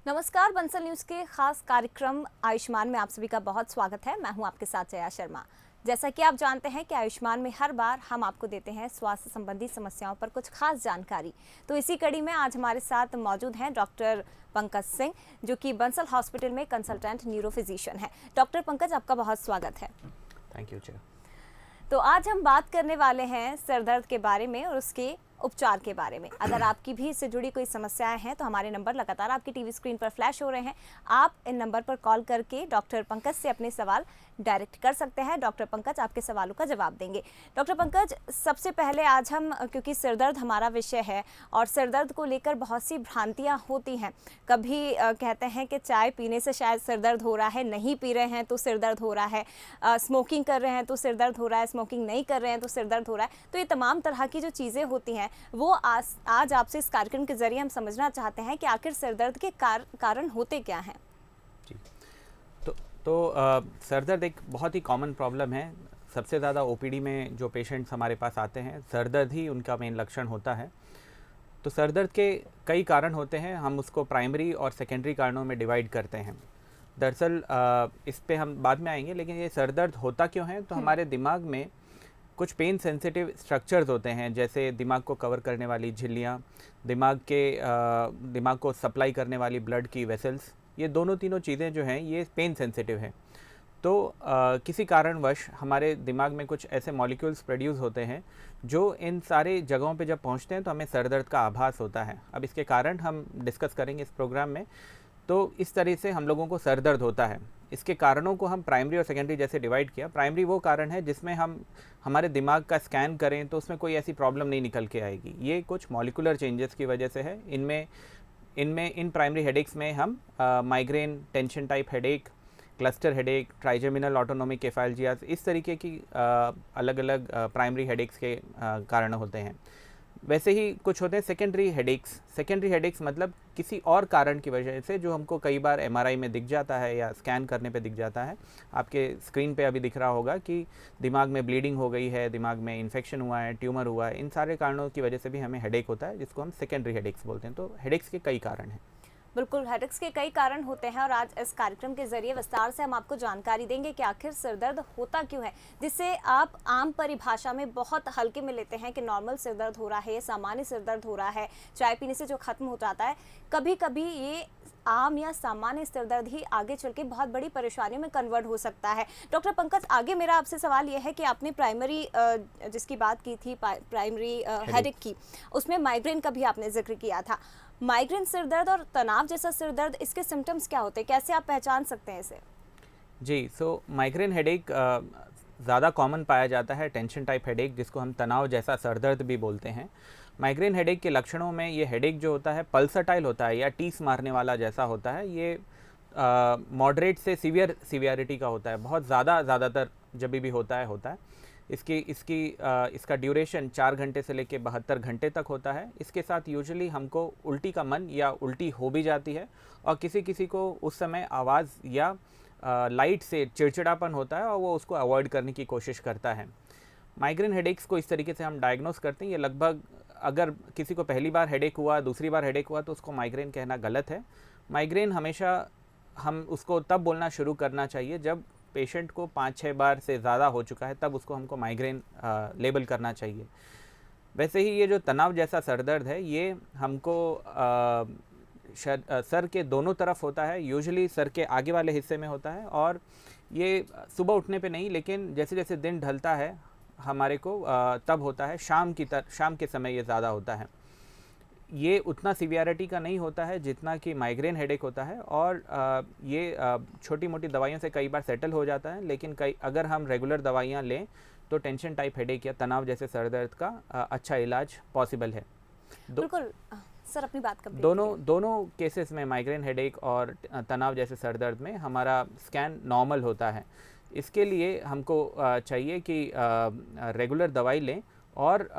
नमस्कार, बंसल न्यूज़ के खास कार्यक्रम आयुष्मान में आप सभी का बहुत स्वागत है। मैं हूं आपके साथ जया शर्मा। जैसा कि आप जानते हैं कि आयुष्मान में हर बार हम आपको देते हैं स्वास्थ्य संबंधी समस्याओं पर कुछ खास जानकारी। तो इसी कड़ी में आज हमारे साथ मौजूद हैं डॉक्टर पंकज सिंह, जो कि बंसल हॉस्पिटल में कंसल्टेंट न्यूरो फिजिशियन है। डॉक्टर पंकज, आपका बहुत स्वागत है। Thank you Jaya. तो आज हम बात करने वाले हैं सर दर्द के बारे में और उसके उपचार के बारे में। अगर आपकी भी इससे जुड़ी कोई समस्याएं हैं तो हमारे नंबर लगातार आपकी टीवी स्क्रीन पर फ्लैश हो रहे हैं। आप इन नंबर पर कॉल करके डॉक्टर पंकज से अपने सवाल डायरेक्ट कर सकते हैं। डॉक्टर पंकज आपके सवालों का जवाब देंगे। डॉक्टर पंकज, सबसे पहले आज हम, क्योंकि सिरदर्द हमारा विषय है और सिरदर्द को लेकर बहुत सी भ्रांतियाँ होती हैं। कभी कहते हैं कि चाय पीने से शायद सिरदर्द हो रहा है, नहीं पी रहे हैं तो सिरदर्द हो रहा है, स्मोकिंग कर रहे हैं तो सिरदर्द हो रहा है, स्मोकिंग नहीं कर रहे हैं तो सिरदर्द हो रहा है। तो ये तमाम तरह की जो चीज़ें होती हैं वो आज आपसे इस कार्यक्रम के जरिए हम समझना चाहते हैं कि आखिर सिरदर्द के कारण होते क्या हैं। जी, सर दर्द एक बहुत ही कॉमन प्रॉब्लम है। सबसे ज़्यादा ओपीडी में जो पेशेंट्स हमारे पास आते हैं, सर दर्द ही उनका मेन लक्षण होता है। तो सर दर्द के कई कारण होते हैं, हम उसको प्राइमरी और सेकेंडरी कारणों में डिवाइड करते हैं। दरअसल इस पे हम बाद में आएंगे, लेकिन ये सर दर्द होता क्यों है? तो हमारे दिमाग में कुछ पेन सेंसिटिव स्ट्रक्चर्स होते हैं, जैसे दिमाग को कवर करने वाली झिल्लियाँ, दिमाग को सप्लाई करने वाली ब्लड की वेसल्स, ये दोनों तीनों चीज़ें जो हैं ये पेन सेंसिटिव हैं। तो किसी कारणवश हमारे दिमाग में कुछ ऐसे मॉलिक्यूल्स प्रोड्यूस होते हैं जो इन सारे जगहों पे जब पहुंचते हैं तो हमें सर दर्द का आभास होता है। अब इसके कारण हम डिस्कस करेंगे इस प्रोग्राम में। तो इस तरह से हम लोगों को सर दर्द होता है। इसके कारणों को हम प्राइमरी और सेकेंडरी जैसे डिवाइड किया। प्राइमरी वो कारण है जिसमें हम हमारे दिमाग का स्कैन करें तो उसमें कोई ऐसी प्रॉब्लम नहीं निकल के आएगी। ये कुछ मॉलिक्यूलर चेंजेस की वजह से है। इन प्राइमरी हेडेक्स में हम migraine, tension type headache, cluster headache, trigeminal autonomic cephalalgias, इस तरीके की अलग अलग प्राइमरी हेडेक्स के कारण होते हैं। वैसे ही कुछ होते हैं सेकेंडरी हेडेक्स। सेकेंडरी हेडेक्स मतलब किसी और कारण की वजह से, जो हमको कई बार एमआरआई में दिख जाता है या स्कैन करने पे दिख जाता है। आपके स्क्रीन पे अभी दिख रहा होगा कि दिमाग में ब्लीडिंग हो गई है, दिमाग में इन्फेक्शन हुआ है, ट्यूमर हुआ है। इन सारे कारणों की वजह से भी हमें हेडेक होता है, जिसको हम सेकेंडरी हेडेक्स बोलते हैं। तो हेडेक्स के कई कारण हैं। बिल्कुल, हेडेक्स के कई कारण होते हैं और आज इस कार्यक्रम के जरिए विस्तार से हम आपको जानकारी देंगे कि आखिर सिरदर्द होता क्यों है, जिससे आप आम परिभाषा में बहुत हल्के में लेते हैं कि नॉर्मल सिरदर्द हो रहा है, सामान्य सिरदर्द हो रहा है, चाय पीने से जो खत्म हो जाता है। कभी कभी ये आम या सामान्य सिरदर्द ही आगे चल के बहुत बड़ी परेशानियों में कन्वर्ट हो सकता है। डॉक्टर पंकज, आगे मेरा आपसे सवाल यह है कि आपने प्राइमरी जिसकी बात की थी, प्राइमरी हेडेक की, उसमें माइग्रेन का भी आपने जिक्र किया था। माइग्रेन सिरदर्द और तनाव जैसा सिरदर्द, इसके सिम्टम्स क्या होते हैं, कैसे आप पहचान सकते हैं इसे? जी, सो माइग्रेन हेडेक ज़्यादा कॉमन पाया जाता है। टेंशन टाइप हेडेक, जिसको हम तनाव जैसा सरदर्द भी बोलते हैं। माइग्रेन हेडेक के लक्षणों में ये हेडेक जो होता है पल्सटाइल होता है या टीस मारने वाला जैसा होता है। ये मॉडरेट से सीवियरिटी का होता है। बहुत ज़्यादातर जब भी होता है। इसका ड्यूरेशन 4 घंटे से लेकर 72 घंटे तक होता है। इसके साथ यूजुअली हमको उल्टी का मन या उल्टी हो भी जाती है, और किसी को उस समय आवाज़ या लाइट से चिड़चिड़ापन होता है और वो उसको अवॉइड करने की कोशिश करता है। माइग्रेन हेडेक्स को इस तरीके से हम डायग्नोस करते हैं। ये लगभग, अगर किसी को पहली बार हेडेक हुआ, दूसरी बार हेडेक हुआ, तो उसको माइग्रेन कहना गलत है। माइग्रेन हमेशा हम उसको तब बोलना शुरू करना चाहिए जब पेशेंट को 5-6 बार से ज़्यादा हो चुका है, तब उसको हमको माइग्रेन लेबल करना चाहिए। वैसे ही ये जो तनाव जैसा सरदर्द है, ये हमको सर के दोनों तरफ होता है। यूजुअली सर के आगे वाले हिस्से में होता है, और ये सुबह उठने पे नहीं, लेकिन जैसे जैसे दिन ढलता है हमारे को तब होता है। शाम के समय ये ज़्यादा होता है। ये उतना सीवियरिटी का नहीं होता है जितना कि माइग्रेन हेडेक होता है, और ये छोटी मोटी दवाइयों से कई बार सेटल हो जाता है। लेकिन अगर हम रेगुलर दवाइयाँ लें तो टेंशन टाइप हेडेक या तनाव जैसे सर दर्द का अच्छा इलाज पॉसिबल है। बिल्कुल सर, अपनी बात कब दोनों केसेस में, माइग्रेन हेडेक और तनाव जैसे सर दर्द में, हमारा स्कैन नॉर्मल होता है। इसके लिए हमको चाहिए कि रेगुलर दवाई लें, और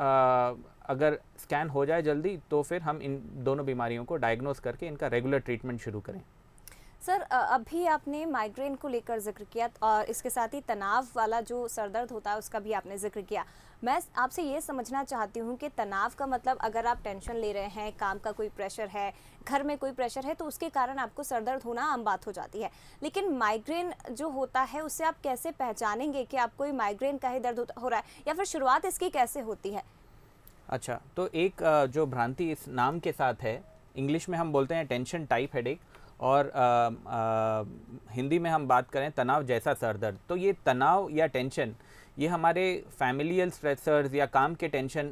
अगर स्कैन हो जाए जल्दी तो फिर हम इन दोनों बीमारियों को डायग्नोस करके इनका रेगुलर ट्रीटमेंट शुरू करें। सर अभी आपने माइग्रेन को लेकर जिक्र किया और इसके साथ ही तनाव वाला जो सर दर्द होता है उसका भी आपने जिक्र किया। मैं आपसे ये समझना चाहती हूँ कि तनाव का मतलब अगर आप टेंशन ले रहे हैं, काम का कोई प्रेशर है, घर में कोई प्रेशर है, तो उसके कारण आपको सर दर्द होना आम बात हो जाती है। लेकिन माइग्रेन जो होता है उससे आप कैसे पहचानेंगे कि आपको माइग्रेन का ही दर्द हो रहा है, या फिर शुरुआत इसकी कैसे होती है? अच्छा, तो एक जो भ्रांति इस नाम के साथ है, इंग्लिश में हम बोलते हैं टेंशन टाइप हेडेक, और हिंदी में हम बात करें तनाव जैसा सर दर्द। तो ये तनाव या टेंशन, ये हमारे फैमिलियल स्ट्रेसर्स या काम के टेंशन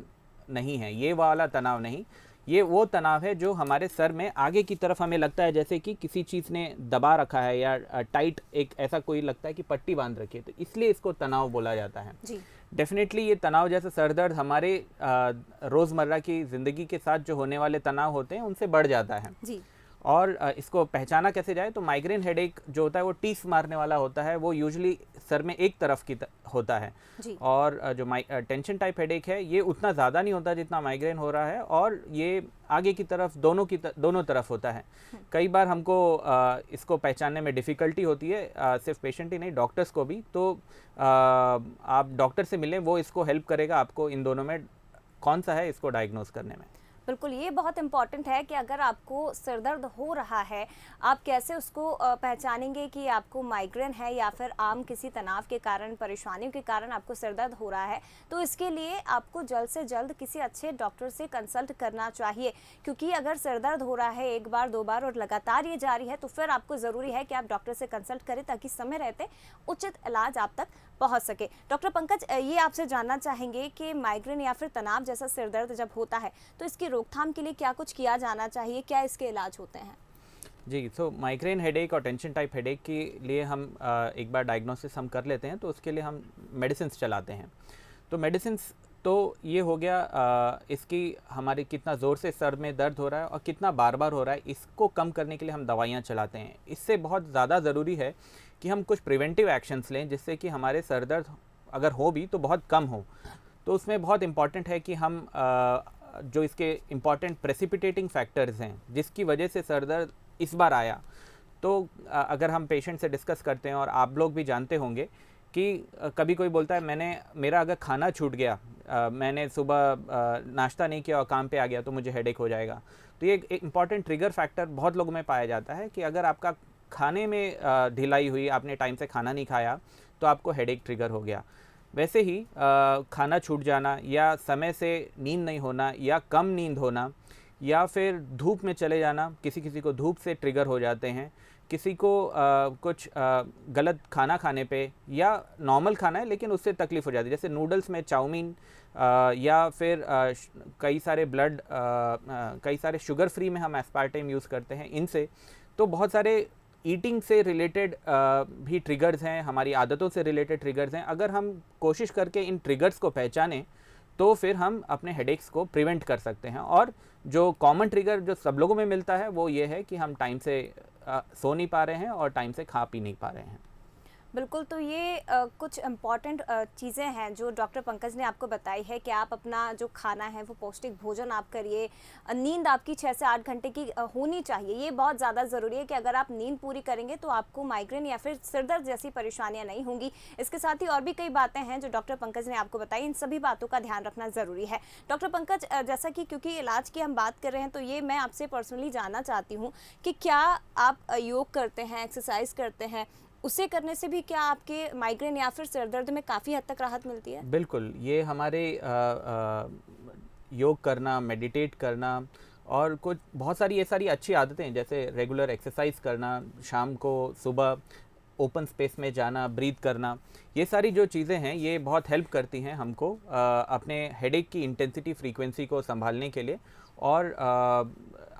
नहीं है, ये वाला तनाव नहीं। ये वो तनाव है जो हमारे सर में आगे की तरफ हमें लगता है जैसे कि किसी चीज़ ने दबा रखा है, या टाइट एक ऐसा कोई लगता है कि पट्टी बांध रखी है, तो इसलिए इसको तनाव बोला जाता है जी। डेफिनेटली ये तनाव जैसा सर दर्द हमारे रोज़मर्रा की ज़िंदगी के साथ जो होने वाले तनाव होते हैं उनसे बढ़ जाता है जी। और इसको पहचाना कैसे जाए, तो माइग्रेन हेडेक जो होता है वो टीस मारने वाला होता है, वो यूजुअली सर में एक तरफ की होता है जी। और जो टेंशन टाइप हेडेक है ये उतना ज़्यादा नहीं होता जितना माइग्रेन हो रहा है, और ये आगे की तरफ दोनों तरफ होता है। कई बार हमको इसको पहचानने में डिफ़िकल्टी होती है, सिर्फ पेशेंट ही नहीं, डॉक्टर्स को भी। तो आप डॉक्टर से मिलें, वो इसको हेल्प करेगा आपको इन दोनों में कौन सा है इसको डायग्नोस करने में। बिल्कुल, ये बहुत इम्पॉर्टेंट है कि अगर आपको सिर दर्द हो रहा है, आप कैसे उसको पहचानेंगे कि आपको माइग्रेन है या फिर आम किसी तनाव के कारण, परेशानियों के कारण आपको सिर दर्द हो रहा है। तो इसके लिए आपको जल्द से जल्द किसी अच्छे डॉक्टर से कंसल्ट करना चाहिए, क्योंकि अगर सिर दर्द हो रहा है एक बार, दो बार और लगातार ये जारी है, तो फिर आपको ज़रूरी है कि आप डॉक्टर से कंसल्ट करें ताकि समय रहते उचित इलाज आप तक पहुंच सके। डॉक्टर पंकज, ये आपसे जानना चाहेंगे कि माइग्रेन या फिर तनाव जैसा सिर दर्द जब होता है तो इसकी रोकथाम के लिए क्या कुछ किया जाना चाहिए, क्या इसके इलाज होते हैं? जी, तो माइग्रेन हेडेक और टेंशन टाइप हेडेक के लिए हम एक बार डायग्नोसिस हम कर लेते हैं, तो उसके लिए हम मेडिसिन्स चलाते हैं। तो मेडिसिन्स तो ये हो गया इसकी हमारे कितना ज़ोर से सर में दर्द हो रहा है और कितना बार बार हो रहा है, इसको कम करने के लिए हम दवाइयाँ चलाते हैं। इससे बहुत ज़्यादा ज़रूरी है कि हम कुछ प्रिवेंटिव एक्शंस लें, जिससे कि हमारे सर दर्द अगर हो भी तो बहुत कम हो। तो उसमें बहुत इम्पॉर्टेंट है कि हम जो इसके इम्पॉर्टेंट प्रेसिपिटेटिंग फैक्टर्स हैं जिसकी वजह से सर दर्द इस बार आया, तो अगर हम पेशेंट से डिस्कस करते हैं, और आप लोग भी जानते होंगे कि कभी कोई बोलता है मेरा अगर खाना छूट गया, मैंने सुबह नाश्ता नहीं किया और काम पे आ गया तो मुझे हेडेक हो जाएगा। तो ये एक इम्पॉर्टेंट ट्रिगर फैक्टर बहुत लोगों में पाया जाता है कि अगर आपका खाने में ढिलाई हुई, आपने टाइम से खाना नहीं खाया, तो आपको हेडेक ट्रिगर हो गया। वैसे ही खाना छूट जाना, या समय से नींद नहीं होना, या कम नींद होना, या फिर धूप में चले जाना, किसी को धूप से ट्रिगर हो जाते हैं, किसी को कुछ गलत खाना खाने पे, या नॉर्मल खाना है लेकिन उससे तकलीफ़ हो जाती है, जैसे नूडल्स में चाउमीन, या फिर कई सारे शुगर फ्री में हम एस्पार्टेम यूज़ करते हैं, इनसे तो बहुत सारे ईटिंग से रिलेटेड भी ट्रिगर्स हैं, हमारी आदतों से रिलेटेड ट्रिगर्स हैं। अगर हम कोशिश करके इन ट्रिगर्स को पहचानें तो फिर हम अपने हेडेक्स को प्रिवेंट कर सकते हैं। और जो कॉमन ट्रिगर जो सब लोगों में मिलता है वो ये है कि हम टाइम से सो नहीं पा रहे हैं और टाइम से खा पी नहीं पा रहे हैं। बिल्कुल, तो ये कुछ इम्पॉर्टेंट चीज़ें हैं जो डॉक्टर पंकज ने आपको बताई है कि आप अपना जो खाना है वो पौष्टिक भोजन आप करिए, नींद आपकी 6 से 8 घंटे की होनी चाहिए। ये बहुत ज़्यादा ज़रूरी है कि अगर आप नींद पूरी करेंगे तो आपको माइग्रेन या फिर सिरदर्द जैसी परेशानियाँ नहीं होंगी। इसके साथ ही और भी कई बातें हैं जो डॉक्टर पंकज ने आपको बताई, इन सभी बातों का ध्यान रखना ज़रूरी है। डॉक्टर पंकज, जैसा कि क्योंकि इलाज की हम बात कर रहे हैं, तो ये मैं आपसे पर्सनली जानना चाहती हूँ कि क्या आप योग करते हैं, एक्सरसाइज करते हैं, उसे करने से भी क्या आपके माइग्रेन या फिर सिर दर्द में काफ़ी हद तक राहत मिलती है? बिल्कुल, ये हमारे योग करना, मेडिटेट करना और कुछ बहुत सारी ये सारी अच्छी आदतें हैं, जैसे रेगुलर एक्सरसाइज करना, शाम को सुबह ओपन स्पेस में जाना, ब्रीथ करना, ये सारी जो चीज़ें हैं ये बहुत हेल्प करती हैं हमको अपने हेडेक की इंटेंसिटी फ्रीक्वेंसी को संभालने के लिए, और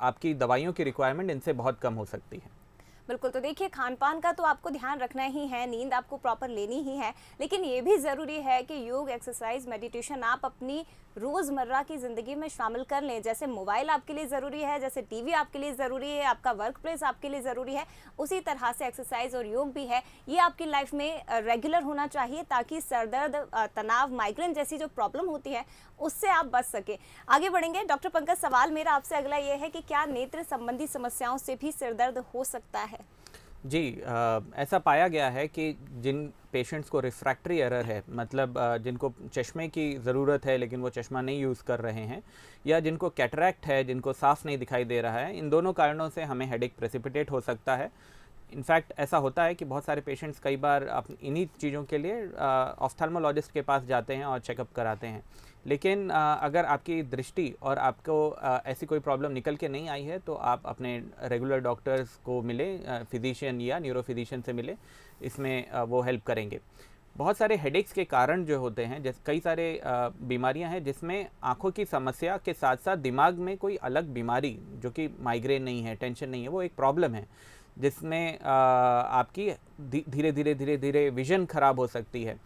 आपकी दवाइयों की रिक्वायरमेंट इनसे बहुत कम हो सकती है। बिल्कुल, तो देखिए खान पान का तो आपको ध्यान रखना ही है, नींद आपको प्रॉपर लेनी ही है, लेकिन ये भी ज़रूरी है कि योग, एक्सरसाइज, मेडिटेशन आप अपनी रोज़मर्रा की ज़िंदगी में शामिल कर लें। जैसे मोबाइल आपके लिए ज़रूरी है, जैसे टीवी आपके लिए ज़रूरी है, आपका वर्क प्लेस आपके लिए ज़रूरी है, उसी तरह से एक्सरसाइज और योग भी है। ये आपकी लाइफ में रेगुलर होना चाहिए ताकि सर दर्द, तनाव, माइग्रेन जैसी जो प्रॉब्लम होती है उससे आप बच सके। आगे बढ़ेंगे। डॉक्टर पंकज, सवाल मेरा आपसे अगला ये है कि क्या नेत्र संबंधी समस्याओं से भी सिर दर्द हो सकता है? जी, ऐसा पाया गया है कि जिन पेशेंट्स को रिफ्रैक्टरी एरर है, मतलब जिनको चश्मे की ज़रूरत है लेकिन वो चश्मा नहीं यूज़ कर रहे हैं, या जिनको कैटरैक्ट है, जिनको साफ नहीं दिखाई दे रहा है, इन दोनों कारणों से हमें हेडेक प्रेसिपिटेट हो सकता है। इनफैक्ट ऐसा होता है कि बहुत सारे पेशेंट्स कई बार इन्हीं चीज़ों के लिए ऑफ्थेल्मोलॉजिस्ट के पास जाते हैं और चेकअप कराते हैं। लेकिन अगर आपकी दृष्टि और आपको ऐसी कोई प्रॉब्लम निकल के नहीं आई है तो आप अपने रेगुलर डॉक्टर्स को मिले, फिजिशियन या न्यूरो फिजिशियन से मिले, इसमें वो हेल्प करेंगे। बहुत सारे हेडेक्स के कारण जो होते हैं, जैसे कई सारे बीमारियां हैं जिसमें आँखों की समस्या के साथ साथ दिमाग में कोई अलग बीमारी, जो कि माइग्रेन नहीं है, टेंशन नहीं है, वो एक प्रॉब्लम है जिसमें आपकी धीरे धीरे विज़न ख़राब हो सकती है।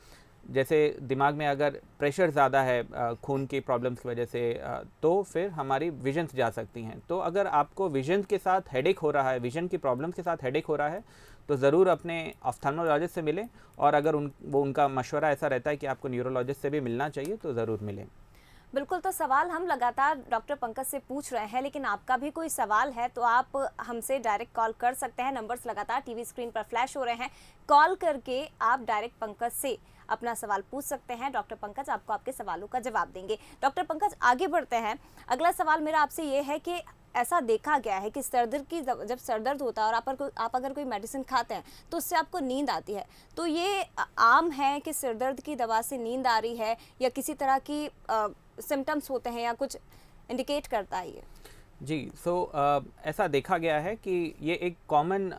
जैसे दिमाग में अगर प्रेशर ज़्यादा है खून की प्रॉब्लम्स की वजह से, तो फिर हमारी विजन्स जा सकती हैं। तो अगर आपको विजन के साथ हेडेक हो रहा है, विजन की प्रॉब्लम्स के साथ हेडेक हो रहा है, तो ज़रूर अपने ऑफ्थेल्मोलॉजिस्ट से मिलें, और अगर उनका मशवरा ऐसा रहता है कि आपको न्यूरोलॉजिस्ट से भी मिलना चाहिए तो ज़रूर मिलें। बिल्कुल, तो सवाल हम लगातार डॉक्टर पंकज से पूछ रहे हैं, लेकिन आपका भी कोई सवाल है तो आप हमसे डायरेक्ट कॉल कर सकते हैं। नंबर्स लगातार टीवी स्क्रीन पर फ्लैश हो रहे हैं, कॉल करके आप डायरेक्ट पंकज से अपना सवाल पूछ सकते हैं। डॉक्टर पंकज आपको आपके सवालों का जवाब देंगे। डॉक्टर पंकज, आगे बढ़ते हैं। अगला सवाल मेरा आपसे ये है कि ऐसा देखा गया है कि जब सर दर्द होता है और आप अगर कोई मेडिसिन खाते हैं तो उससे आपको नींद आती है, तो ये आम है कि सिर दर्द की दवा से नींद आ रही है, या किसी तरह की सिम्टम्स होते हैं, या कुछ इंडिकेट करता है ये? जी, ऐसा देखा गया है कि ये एक कॉमन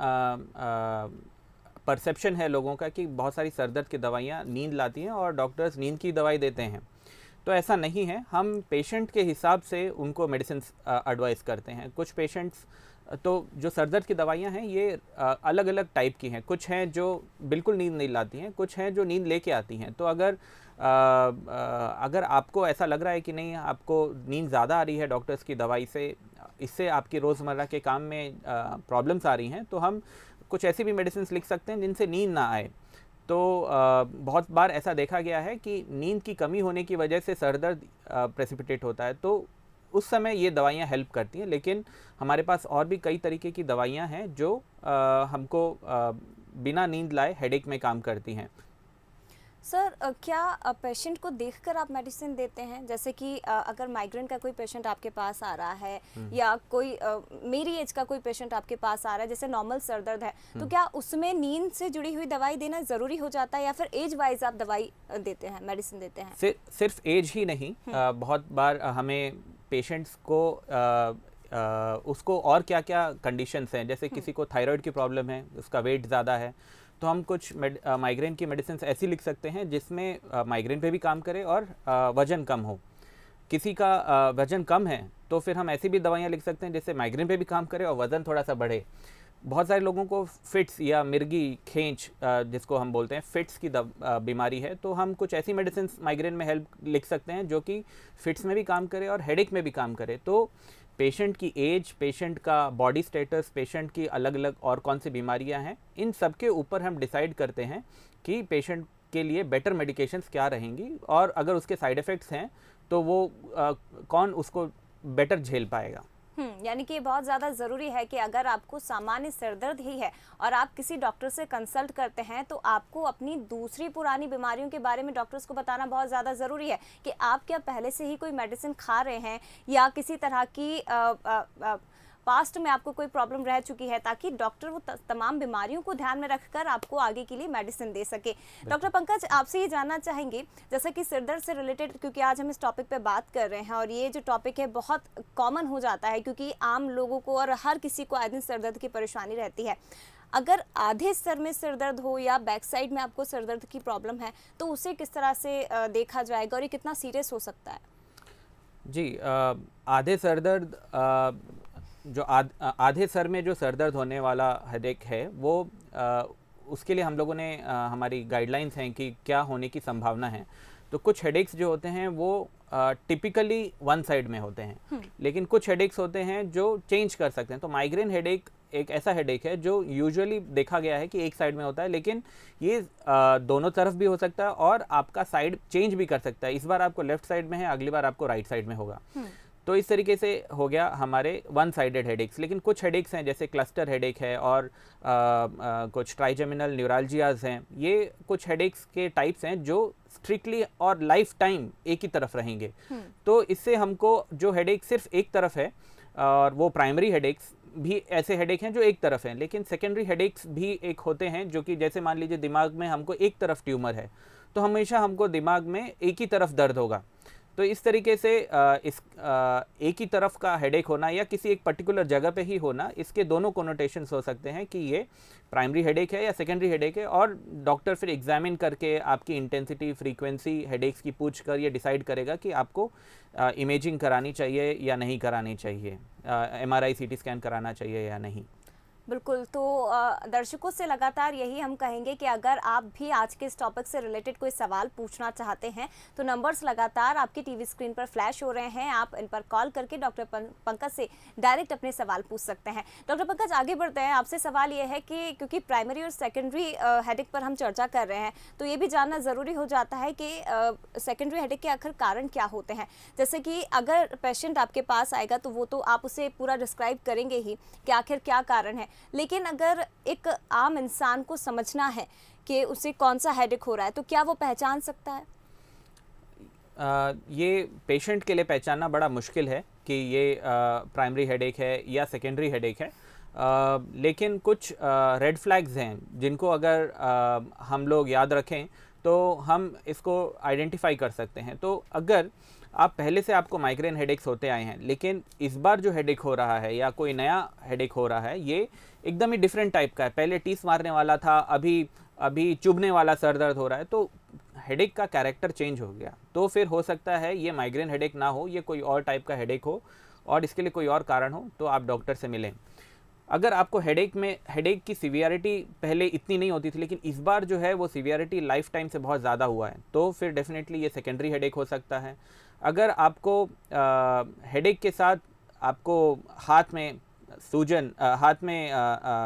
परसेप्शन है लोगों का कि बहुत सारी सर दर्द की दवाइयाँ नींद लाती हैं और डॉक्टर्स नींद की दवाई देते हैं। तो ऐसा नहीं है, हम पेशेंट के हिसाब से उनको मेडिसिन एडवाइस करते हैं। कुछ पेशेंट्स, तो जो सर दर्द की दवाइयाँ हैं ये अलग अलग टाइप की हैं। कुछ हैं जो बिल्कुल नींद नहीं लाती हैं, कुछ हैं जो नींद लेके आती हैं। तो अगर आपको ऐसा लग रहा है कि नहीं, आपको नींद ज़्यादा आ रही है डॉक्टर्स की दवाई से, इससे आपकी रोज़मर्रा के काम में प्रॉब्लम्स आ रही हैं, तो हम कुछ ऐसी भी मेडिसिन लिख सकते हैं जिनसे नींद ना आए। तो बहुत बार ऐसा देखा गया है कि नींद की कमी होने की वजह से सर दर्द प्रेसिपिटेट होता है, तो उस समय ये दवाइयाँ हेल्प करती हैं। लेकिन हमारे पास और भी कई तरीके की दवाइयाँ हैं जो हमको बिना नींद लाए हेडेक में काम करती हैं। सर, क्या पेशेंट को देखकर आप मेडिसिन देते हैं? जैसे कि अगर माइग्रेन का कोई पेशेंट आपके पास आ रहा है, या कोई मेरी एज का कोई पेशेंट आपके पास आ रहा है, जैसे नॉर्मल सर दर्द है, तो क्या उसमें नींद से जुड़ी हुई दवाई देना ज़रूरी हो जाता है, या फिर एज वाइज आप दवाई देते हैं, मेडिसिन देते हैं? सिर्फ एज ही नहीं, बहुत बार हमें पेशेंट्स को उसको और क्या क्या कंडीशंस हैं, जैसे किसी को थायराइड की प्रॉब्लम है, उसका वेट ज़्यादा है, तो हम कुछ माइग्रेन की मेडिसिन ऐसी लिख सकते हैं जिसमें माइग्रेन पे भी काम करे और वज़न कम हो। किसी का वज़न कम है तो फिर हम ऐसी भी दवाइयाँ लिख सकते हैं जिससे माइग्रेन पे भी काम करे और वज़न थोड़ा सा बढ़े। बहुत सारे लोगों को फिट्स या मिर्गी खींच, जिसको हम बोलते हैं, फिट्स की बीमारी है, तो हम कुछ ऐसी मेडिसिन माइग्रेन में हेल्प लिख सकते हैं जो कि फिट्स में भी काम करे और हेडेक में भी काम करे। तो पेशेंट की एज, पेशेंट का बॉडी स्टेटस, पेशेंट की अलग अलग और कौन सी बीमारियां हैं, इन सब के ऊपर हम डिसाइड करते हैं कि पेशेंट के लिए बेटर मेडिकेशंस क्या रहेंगी, और अगर उसके साइड इफ़ेक्ट्स हैं तो वो कौन उसको बेटर झेल पाएगा। यानी कि ये बहुत ज़्यादा ज़रूरी है कि अगर आपको सामान्य सिरदर्द ही है और आप किसी डॉक्टर से कंसल्ट करते हैं, तो आपको अपनी दूसरी पुरानी बीमारियों के बारे में डॉक्टर्स को बताना बहुत ज़्यादा ज़रूरी है कि आप क्या पहले से ही कोई मेडिसिन खा रहे हैं, या किसी तरह की पास्ट में आपको कोई प्रॉब्लम रह चुकी है, ताकि डॉक्टर वो तमाम बीमारियों को ध्यान में रखकर आपको आगे के लिए मेडिसिन दे सके। डॉक्टर पंकज, आपसे ये जानना चाहेंगे, जैसा कि सिरदर्द से रिलेटेड, क्योंकि आज हम इस टॉपिक पे बात कर रहे हैं और ये जो टॉपिक है बहुत कॉमन हो जाता है, क्योंकि आम लोगों को और हर किसी को आए दिन सिरदर्द की परेशानी रहती है। अगर आधे सर में सिरदर्द हो या बैक साइड में आपको सिरदर्द की प्रॉब्लम है, तो उसे किस तरह से देखा जाएगा और ये कितना सीरियस हो सकता है? जी, आधे सरदर्द, जो आधे सर में जो सरदर्द होने वाला हेडेक है, वो उसके लिए हम लोगों ने हमारी गाइडलाइंस हैं कि क्या होने की संभावना है। तो कुछ हेडेक्स जो होते हैं वो टिपिकली वन साइड में होते हैं, लेकिन कुछ हेडेक्स होते हैं जो चेंज कर सकते हैं। तो माइग्रेन हेडेक एक ऐसा हेडेक है जो यूजुअली देखा गया है कि एक साइड में होता है, लेकिन ये दोनों तरफ भी हो सकता है और आपका साइड चेंज भी कर सकता है। इस बार आपको लेफ्ट साइड में है, अगली बार आपको राइट साइड में होगा। तो इस तरीके से हो गया हमारे वन साइडेड हेडेक्स। लेकिन कुछ हेडेक्स हैं जैसे क्लस्टर हेडेक है और कुछ ट्राइजेमिनल न्यूरालजियाज हैं, ये कुछ हेडेक्स के टाइप्स हैं जो स्ट्रिक्टली और लाइफ टाइम एक ही तरफ रहेंगे। तो इससे हमको जो हेडेक सिर्फ एक तरफ है, और वो प्राइमरी हेडेक्स भी ऐसे हेडेक हैं जो एक तरफ हैं, लेकिन सेकेंडरी हेडेक्स भी एक होते हैं जो कि जैसे मान लीजिए दिमाग में हमको एक तरफ ट्यूमर है तो हमेशा हमको दिमाग में एक ही तरफ दर्द होगा। तो इस तरीके से एक ही तरफ का हेडेक होना या किसी एक पर्टिकुलर जगह पे ही होना, इसके दोनों कोनोटेशंस हो सकते हैं कि ये प्राइमरी हेडेक है या सेकेंडरी हेडेक है, और डॉक्टर फिर एग्जामिन करके आपकी इंटेंसिटी फ्रीक्वेंसी हेडेक्स की पूछ कर ये डिसाइड करेगा कि आपको इमेजिंग करानी चाहिए या नहीं करानी चाहिए, MRI CT स्कैन कराना चाहिए या नहीं। बिल्कुल। तो दर्शकों से लगातार यही हम कहेंगे कि अगर आप भी आज के इस टॉपिक से रिलेटेड कोई सवाल पूछना चाहते हैं तो नंबर्स लगातार आपकी टीवी स्क्रीन पर फ्लैश हो रहे हैं, आप इन पर कॉल करके डॉक्टर पंकज से डायरेक्ट अपने सवाल पूछ सकते हैं। डॉक्टर पंकज, आगे बढ़ते हैं। आपसे सवाल ये है कि क्योंकि प्राइमरी और सेकेंडरी हेडेक पर हम चर्चा कर रहे हैं तो ये भी जानना ज़रूरी हो जाता है कि सेकेंडरी हेडेक के आखिर कारण क्या होते हैं। जैसे कि अगर पेशेंट आपके पास आएगा तो वो तो आप उसे पूरा डिस्क्राइब करेंगे ही कि आखिर क्या कारण है, लेकिन अगर एक आम इंसान को समझना है कि उसे कौन सा हेडेक हो रहा है तो क्या वो पहचान सकता है? ये पेशेंट के लिए पहचानना बड़ा मुश्किल है कि ये प्राइमरी हेडेक है या सेकेंडरी हेडेक है, लेकिन कुछ रेड फ्लैग्स हैं जिनको अगर हम लोग याद रखें तो हम इसको आइडेंटिफाई कर सकते हैं। तो अगर आप पहले से आपको माइग्रेन हेडेक्स होते आए हैं लेकिन इस बार जो हेडेक हो रहा है या कोई नया हेडेक हो रहा है ये एकदम ही डिफरेंट टाइप का है, पहले टीस मारने वाला था, अभी चुभने वाला सर दर्द हो रहा है, तो हेडेक का कैरेक्टर चेंज हो गया, तो फिर हो सकता है ये माइग्रेन हेडेक ना हो, ये कोई और टाइप का हेडेक हो और इसके लिए कोई और कारण हो, तो आप डॉक्टर से मिलें। अगर आपको हेडेक की सीवियरिटी पहले इतनी नहीं होती थी लेकिन इस बार जो है वो सीवियरिटी लाइफ टाइम से बहुत ज़्यादा हुआ है, तो फिर डेफिनेटली ये सेकेंडरी हेडेक हो सकता है। अगर आपको हेडेक के साथ आपको हाथ में सूजन, हाथ में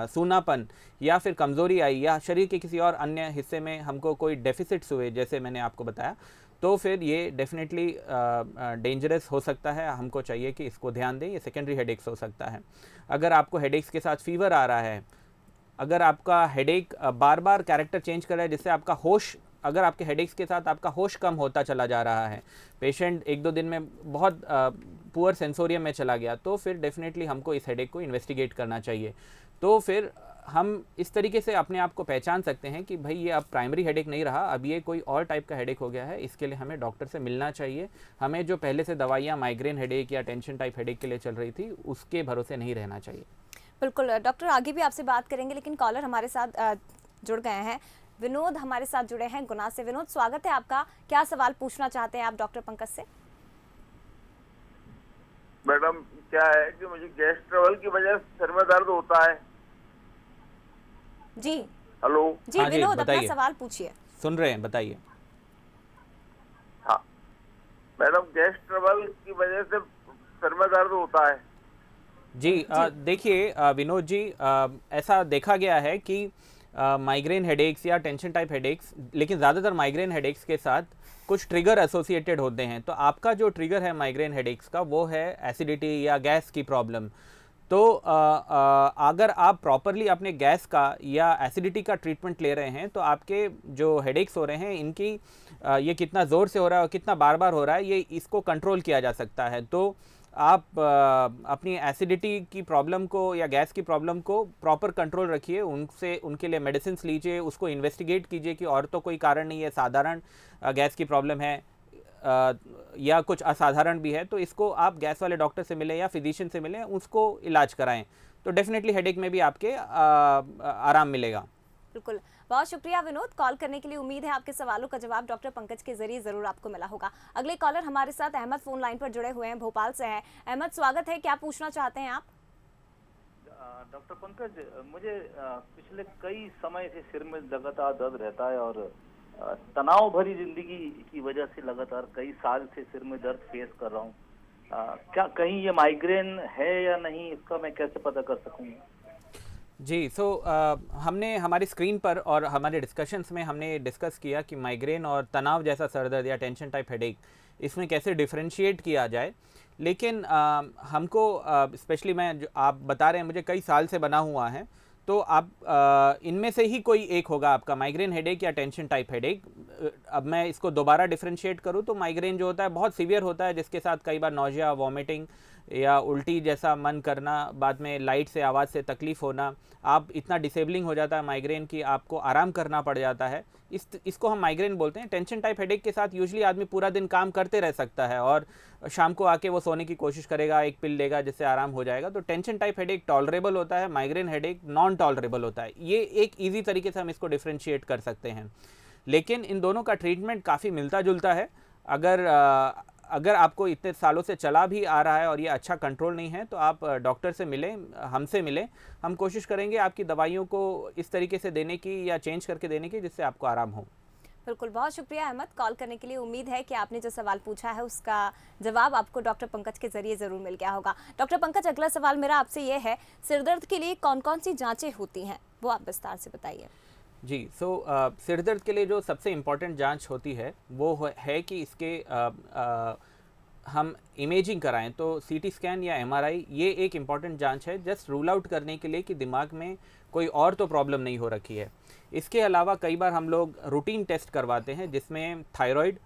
सूनापन या फिर कमज़ोरी आई या शरीर के किसी और अन्य हिस्से में हमको कोई डेफिसिट्स हुए जैसे मैंने आपको बताया, तो फिर ये डेफिनेटली डेंजरस हो सकता है, हमको चाहिए कि इसको ध्यान दें, ये सेकेंडरी हेडेक्स हो सकता है। अगर आपको हेडेक्स के साथ फीवर आ रहा है, अगर आपका हेडेक बार बार कैरेक्टर चेंज कर रहा है जिससे आपका होश, अगर आपके हेडेक्स के साथ आपका होश कम होता चला जा रहा है, पेशेंट 1-2 दिन में बहुत पुअर सेंसोरियम में चला गया, तो फिर डेफिनेटली हमको इस हेडेक को इन्वेस्टिगेट करना चाहिए। तो फिर हम इस तरीके से अपने आप को पहचान सकते हैं कि भाई ये अब प्राइमरी हेडेक नहीं रहा, अब ये कोई और टाइप का हेडेक हो गया है, इसके लिए हमें डॉक्टर से मिलना चाहिए। हमें जो पहले से दवाइयाँ माइग्रेन हेडेक या टेंशन टाइप हेडेक के लिए चल रही थी उसके भरोसे नहीं रहना चाहिए। बिल्कुल डॉक्टर, आगे भी आपसे बात करेंगे, लेकिन कॉलर हमारे साथ जुड़ गए हैं। विनोद हमारे साथ जुड़े हैं गुना से। विनोद, स्वागत है आपका। क्या सवाल पूछना चाहते हैं आप डॉक्टर पंकज से? मैडम, क्या है कि मुझे गैस ट्रबल की वजह से सिर में दर्द होता है। जी हेलो। जी हाँ जी, विनोद, अपना बताइए। सवाल पूछिए। सुन रहे हैं, बताइए। हाँ मैडम, गैस ट्रबल की वजह से सिर में दर्द होता है। जी देखिए विनोद जी, ऐसा देखा गया है कि माइग्रेन हेडेक्स या टेंशन टाइप हेडेक्स, लेकिन ज़्यादातर माइग्रेन हेडेक्स के साथ कुछ ट्रिगर एसोसिएटेड होते हैं। तो आपका जो ट्रिगर है माइग्रेन हेडेक्स का वो है एसिडिटी या गैस की प्रॉब्लम। तो अगर आप प्रॉपरली अपने गैस का या एसिडिटी का ट्रीटमेंट ले रहे हैं तो आपके जो हेडेक्स हो रहे हैं इनकी ये कितना ज़ोर से हो रहा है और कितना बार बार हो रहा है, ये इसको कंट्रोल किया जा सकता है। तो आप अपनी एसिडिटी की प्रॉब्लम को या गैस की प्रॉब्लम को प्रॉपर कंट्रोल रखिए, उनके लिए मेडिसिन लीजिए, उसको इन्वेस्टिगेट कीजिए कि और तो कोई कारण नहीं है, साधारण गैस की प्रॉब्लम है या कुछ असाधारण भी है, तो इसको आप गैस वाले डॉक्टर से मिलें या फिजिशियन से मिलें, उसको इलाज कराएं, तो डेफिनेटली हेडेक में भी आपके आराम मिलेगा। बिल्कुल, बहुत शुक्रिया विनोद कॉल करने के लिए। उम्मीद है आपके सवालों का जवाब डॉक्टर पंकज के जरिए जरूर आपको मिला होगा। अगले कॉलर हमारे साथ अहमद फोन लाइन पर जुड़े हुए हैं, भोपाल से हैं। अहमद, स्वागत है। क्या पूछना चाहते हैं आप? डॉक्टर पंकज, मुझे पिछले कई समय से सिर में लगातार दर्द रहता है और तनाव भरी जिंदगी की वजह से लगातार कई साल से सिर में दर्द फेस कर रहा हूँ। क्या कहीं ये माइग्रेन है या नहीं, इसका मैं कैसे पता कर सकूँगा? जी, हमने हमारी स्क्रीन पर और हमारे डिस्कशंस में हमने डिस्कस किया कि माइग्रेन और तनाव जैसा सर दर्द या टेंशन टाइप हेडेक, इसमें कैसे डिफरेंशिएट किया जाए। लेकिन हमको स्पेशली मैं जो आप बता रहे हैं मुझे कई साल से बना हुआ है, तो आप इनमें से ही कोई एक होगा आपका माइग्रेन हेडेक या टेंशन टाइप हेडेक। अब मैं इसको दोबारा डिफरेंशिएट करूँ तो माइग्रेन जो होता है बहुत सीवियर होता है, जिसके साथ कई बार नौजिया, वॉमिटिंग या उल्टी जैसा मन करना, बाद में लाइट से आवाज़ से तकलीफ़ होना, आप इतना डिसेबलिंग हो जाता है माइग्रेन कि आपको आराम करना पड़ जाता है। इसको हम माइग्रेन बोलते हैं। टेंशन टाइप हेडेक के साथ यूजुअली आदमी पूरा दिन काम करते रह सकता है और शाम को आके वो सोने की कोशिश करेगा, एक पिल लेगा जिससे आराम हो जाएगा। तो टेंशन टाइप हेडेक टॉलरेबल होता है, माइग्रेन हेडेक नॉन टॉलरेबल होता है। ये एक ईजी तरीके से हम इसको डिफ्रेंशिएट कर सकते हैं। लेकिन इन दोनों का ट्रीटमेंट काफ़ी मिलता जुलता है। अगर आपको इतने सालों से चला भी आ रहा है और ये अच्छा कंट्रोल नहीं है तो आप डॉक्टर से मिलें, हमसे मिलें। हम कोशिश करेंगे आपकी दवाइयों को इस तरीके से देने की या चेंज करके देने की जिससे आपको आराम हो। बिल्कुल, बहुत शुक्रिया अहमद कॉल करने के लिए। उम्मीद है कि आपने जो सवाल पूछा है उसका जवाब आपको डॉक्टर पंकज के जरिए ज़रूर मिल गया होगा। डॉक्टर पंकज, अगला सवाल मेरा आपसे ये है, सिरदर्द के लिए कौन कौन सी जांचें होती हैं, वो आप विस्तार से बताइए। जी, सिरदर्द के लिए जो सबसे इम्पॉर्टेंट जांच होती है वो है कि इसके हम इमेजिंग कराएं। तो सीटी स्कैन या एमआरआई ये एक इम्पॉर्टेंट जांच है, जस्ट रूल आउट करने के लिए कि दिमाग में कोई और तो प्रॉब्लम नहीं हो रखी है। इसके अलावा कई बार हम लोग रूटीन टेस्ट करवाते हैं जिसमें थायराइड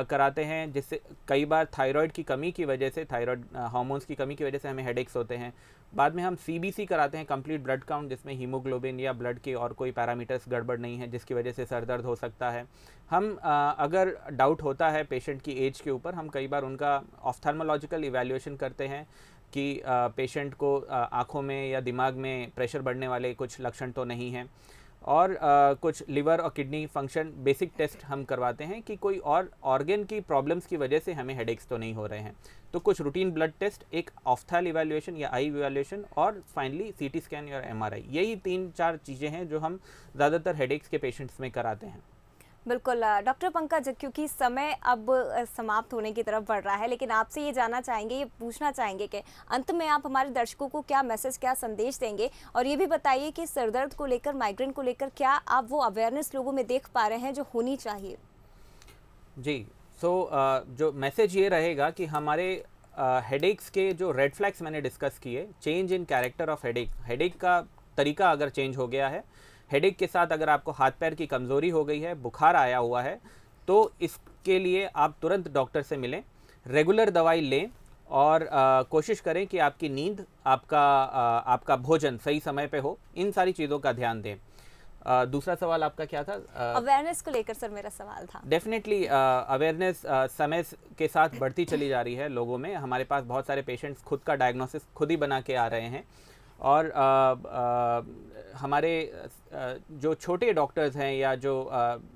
कराते हैं, जिससे कई बार थायराइड की कमी की वजह से, थायराइड हार्मोन्स की कमी की वजह से हमें हेडेक्स होते हैं। बाद में हम सीबीसी कराते हैं, कंप्लीट ब्लड काउंट, जिसमें हीमोग्लोबिन या ब्लड के और कोई पैरामीटर्स गड़बड़ नहीं है जिसकी वजह से सर दर्द हो सकता है। हम अगर डाउट होता है पेशेंट की एज के ऊपर, हम कई बार उनका ऑफ्थल्मोलॉजिकल इवैल्यूएशन करते हैं कि पेशेंट को आँखों में या दिमाग में प्रेशर बढ़ने वाले कुछ लक्षण तो नहीं हैं। और कुछ लिवर और किडनी फंक्शन बेसिक टेस्ट हम करवाते हैं कि कोई और ऑर्गन की प्रॉब्लम्स की वजह से हमें हेडेक्स तो नहीं हो रहे हैं। तो कुछ रूटीन ब्लड टेस्ट, एक ऑफ्थैल इवैल्यूएशन या आई इवैल्यूएशन और फाइनली सीटी स्कैन या एमआरआई, यही 3-4 चीज़ें हैं जो हम ज़्यादातर हेडेक्स के पेशेंट्स में कराते हैं। बिल्कुल डॉक्टर पंकज, क्योंकि समय अब समाप्त होने की तरफ बढ़ रहा है, लेकिन आपसे ये जानना चाहेंगे, ये पूछना चाहेंगे कि अंत में आप हमारे दर्शकों को क्या मैसेज, क्या संदेश देंगे, और ये भी बताइए कि सिरदर्द को लेकर, माइग्रेन को लेकर क्या आप वो अवेयरनेस लोगों में देख पा रहे हैं जो होनी चाहिए? जी, जो मैसेज ये रहेगा कि हमारे हेडेक्स के जो रेड फ्लैग्स मैंने डिस्कस किए, change in character of headache का तरीका अगर चेंज हो गया है, हेडेक के साथ अगर आपको हाथ पैर की कमज़ोरी हो गई है, बुखार आया हुआ है, तो इसके लिए आप तुरंत डॉक्टर से मिलें, रेगुलर दवाई लें और कोशिश करें कि आपकी नींद, आपका भोजन सही समय पे हो। इन सारी चीज़ों का ध्यान दें। दूसरा सवाल आपका क्या था? अवेयरनेस को लेकर सर मेरा सवाल था। डेफिनेटली अवेयरनेस समय के साथ बढ़ती चली जा रही है लोगों में। हमारे पास बहुत सारे पेशेंट्स खुद का डायग्नोसिस खुद ही बना के आ रहे हैं और हमारे जो छोटे डॉक्टर्स हैं या जो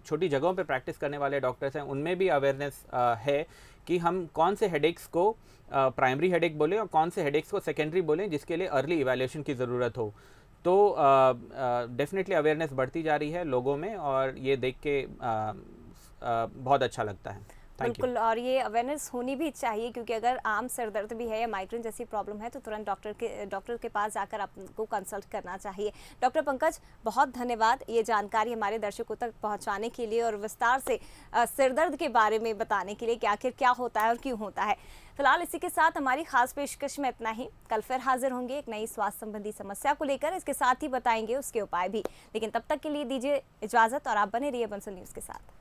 छोटी जगहों पे प्रैक्टिस करने वाले डॉक्टर्स हैं, उनमें भी अवेयरनेस है कि हम कौन से हेडेक्स को प्राइमरी हेडेक बोलें और कौन से हेडेक्स को सेकेंडरी बोलें जिसके लिए अर्ली इवैल्यूएशन की ज़रूरत हो। तो डेफिनेटली अवेयरनेस बढ़ती जा रही है लोगों में और ये देख के बहुत अच्छा लगता है। बिल्कुल, और ये अवेयरनेस होनी भी चाहिए, क्योंकि अगर आम सर दर्द भी है या माइग्रेन जैसी प्रॉब्लम है तो तुरंत डॉक्टर के पास जाकर आपको कंसल्ट करना चाहिए। डॉक्टर पंकज, बहुत धन्यवाद ये जानकारी हमारे दर्शकों तक पहुंचाने के लिए और विस्तार से सिर दर्द के बारे में बताने के लिए कि आखिर क्या होता है और क्यों होता है। फिलहाल इसी के साथ हमारी खास पेशकश में इतना ही। कल फिर हाजिर होंगे एक नई स्वास्थ्य संबंधी समस्या को लेकर, इसके साथ ही बताएंगे उसके उपाय भी। लेकिन तब तक के लिए दीजिए इजाज़त और आप बने रहिए बंसल न्यूज़ के साथ।